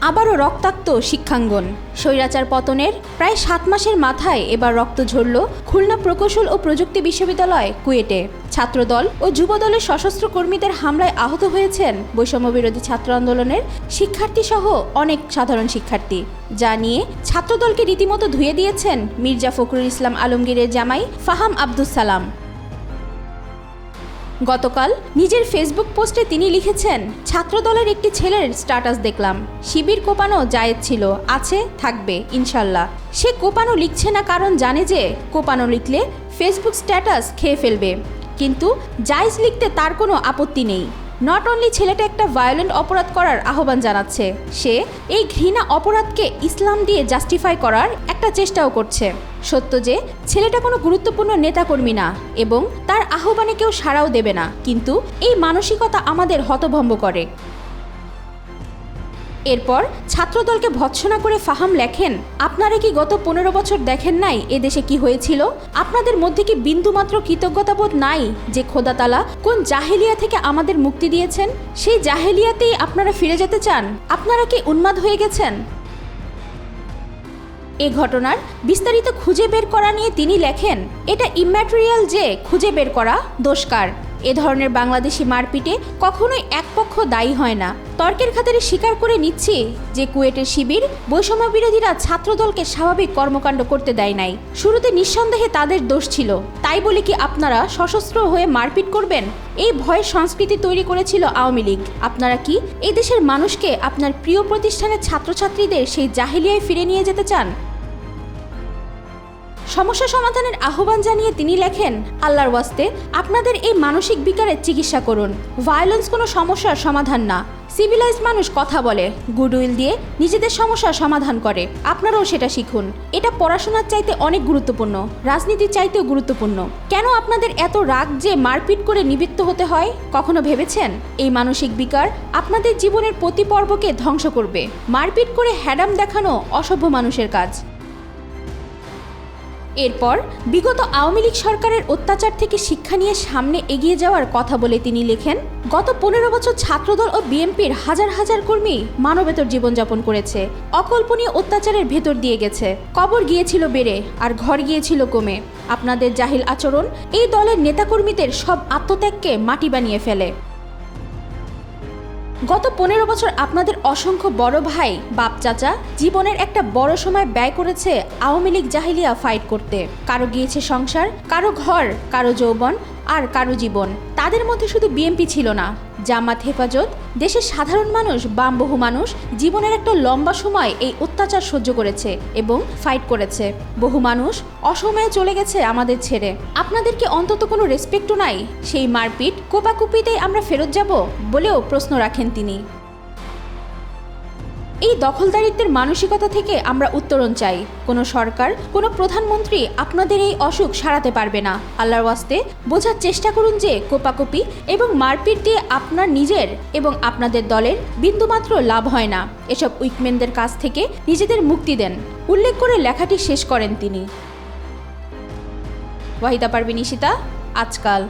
আবারও রক্তাক্ত শিক্ষাঙ্গন। স্বৈরাচার পতনের প্রায় 7 মাসের মাথায় এবার রক্ত ঝরল খুলনা প্রকৌশল ও প্রযুক্তি বিশ্ববিদ্যালয় কুয়েটে। ছাত্রদল ও যুবদলের সশস্ত্র কর্মীদের হামলায় আহত হয়েছেন বৈষম্যবিরোধী ছাত্র আন্দোলনের শিক্ষার্থী সহ অনেক সাধারণ শিক্ষার্থী, যা নিয়ে ছাত্রদলকে রীতিমতো ধুয়ে দিয়েছেন মির্জা ফখরুল ইসলাম আলমগীরের জামাই ফাহাম আব্দুস সালাম। গতকাল নিজের ফেসবুক পোস্টে তিনি লিখেছেন, ছাত্রদলের একটি ছেলের স্ট্যাটাস দেখলাম, শিবির কোপানো জায়েজ ছিল, আছে, থাকবে ইনশাল্লাহ। সে কোপানো লিখছে না কারণ জানে যে কোপানো লিখলে ফেসবুক স্ট্যাটাস খেয়ে ফেলবে, কিন্তু জায়েজ লিখতে তার কোনো আপত্তি নেই। নট অনলি ছেলেটা একটা ভায়োলেন্ট অপরাধ করার আহ্বান জানাচ্ছে, সে এই ঘৃণা অপরাধকে ইসলাম দিয়ে জাস্টিফাই করার একটা চেষ্টাও করছে। সত্য যে ছেলেটা কোনো গুরুত্বপূর্ণ নেতাকর্মী না এবং তার আহ্বানে কেউ সাড়াও দেবে না, কিন্তু এই মানসিকতা আমাদের হতভম্ব করে। এরপর ছাত্রদলকে ভৎসনা করে ফাহাম লেখেন, আপনারা কি গত 15 বছর দেখেন নাই এদেশে কি হয়েছিল? আপনাদের মধ্যে কি বিন্দুমাত্র কৃতজ্ঞতাবোধ নাই যে খোদা তাআলা কোন জাহেলিয়া থেকে আমাদের মুক্তি দিয়েছেন? সেই জাহেলিয়াতেই আপনারা ফিরে যেতে চান? আপনারা কি উন্মাদ হয়ে গেছেন? এ ঘটনার বিস্তারিত খুঁজে বের করা নিয়ে তিনি লেখেন, এটা ইম্যাটেরিয়াল যে খুঁজে বের করা দোষকার। এ ধরনের বাংলাদেশি মারপিটে কখনোই এক পক্ষ দায়ী হয় না। তর্কের খাতিরে স্বীকার করে নিচ্ছি যে কুয়েটের শিবির বৈষম্য বিরোধীরা ছাত্রদলকে স্বাভাবিক কর্মকাণ্ড করতে দেয় নাই। শুরুতে নিঃসন্দেহে তাদের দোষ ছিল, তাই বলে কি আপনারা সশস্ত্র হয়ে মারপিট করবেন? এই ভয়ের সংস্কৃতি তৈরি করেছিল আওয়ামী লীগ। আপনারা কি এই দেশের মানুষকে আপনার প্রিয় প্রতিষ্ঠানের ছাত্রছাত্রীদের সেই জাহেলিয়ায় ফিরে নিয়ে যেতে চান? সমস্যা সমাধানের আহ্বান জানিয়ে তিনি লেখেন, আল্লাহর ওয়াস্তে আপনাদের এই মানসিক বিকারের চিকিৎসা করুন। ভায়োলেন্স কোনো সমস্যার সমাধান না। সিভিলাইজড মানুষ কথা বলে, গুডউইল দিয়ে নিজেদের সমস্যার সমাধান করে। আপনারাও সেটা শিখুন। এটা পড়াশোনার চাইতে অনেক গুরুত্বপূর্ণ, রাজনীতির চাইতেও গুরুত্বপূর্ণ। কেন আপনাদের এত রাগ যে মারপিট করে নিবৃত্ত হতে হয়? কখনো ভেবেছেন এই মানসিক বিকার আপনাদের জীবনের প্রতি পর্বকে ধ্বংস করবে? মারপিট করে হ্যাডাম দেখানো অসভ্য মানুষের কাজ। এরপর বিগত আওয়ামী লীগ সরকারের অত্যাচার থেকে শিক্ষা নিয়ে সামনে এগিয়ে যাওয়ার কথা বলে তিনি লেখেন, গত 15 বছর ছাত্রদল ও বিএনপির হাজার হাজার কর্মী মানবেতর জীবনযাপন করেছে, অকল্পনীয় অত্যাচারের ভেতর দিয়ে গেছে। কবর গিয়েছিল বেড়ে আর ঘর গিয়েছিল কমে। আপনাদের জাহিল আচরণ এই দলের নেতাকর্মীদের সব আত্মত্যাগকে মাটি বানিয়ে ফেলে। গত 15 বছর আপনাদের অসংখ্য বড় ভাই বাপ চাচা জীবনের একটা বড় সময় ব্যয় করেছে আওয়ামী লীগ জাহিলিয়া ফাইট করতে। কারো গিয়েছে সংসার, কারো ঘর, কারো যৌবন আর কারো জীবন। তাদের মধ্যে শুধু বিএনপি ছিল না, জামাত, হেফাজত, দেশের সাধারণ মানুষ, বাম বহু মানুষ জীবনের একটা লম্বা সময় এই অত্যাচার সহ্য করেছে এবং ফাইট করেছে। বহু মানুষ অসময়ে চলে গেছে আমাদের ছেড়ে। আপনাদের কি অন্তত কোনো রেসপেক্টও নাই? সেই মারপিট কোপাকুপিতেই আমরা ফেরত যাব বলেও প্রশ্ন রাখেন তিনি। এই দখলদারিত্বের মানসিকতা থেকে আমরা উত্তরণ চাই। কোনো সরকার, কোনো প্রধানমন্ত্রী আপনাদের এই অসুখ সারাতে পারবে না। আল্লাহর ওয়াস্তে বোঝার চেষ্টা করুন যে কোপাকুপি এবং মারপিট দিয়ে আপনার নিজের এবং আপনাদের দলের বিন্দুমাত্র লাভ হয় না। এসব উইকম্যানদের কাছ থেকে নিজেদের মুক্তি দেন, উল্লেখ করে লেখাটি শেষ করেন তিনি। ওয়াহিদা পারভিন ঈশিতা, আজকাল।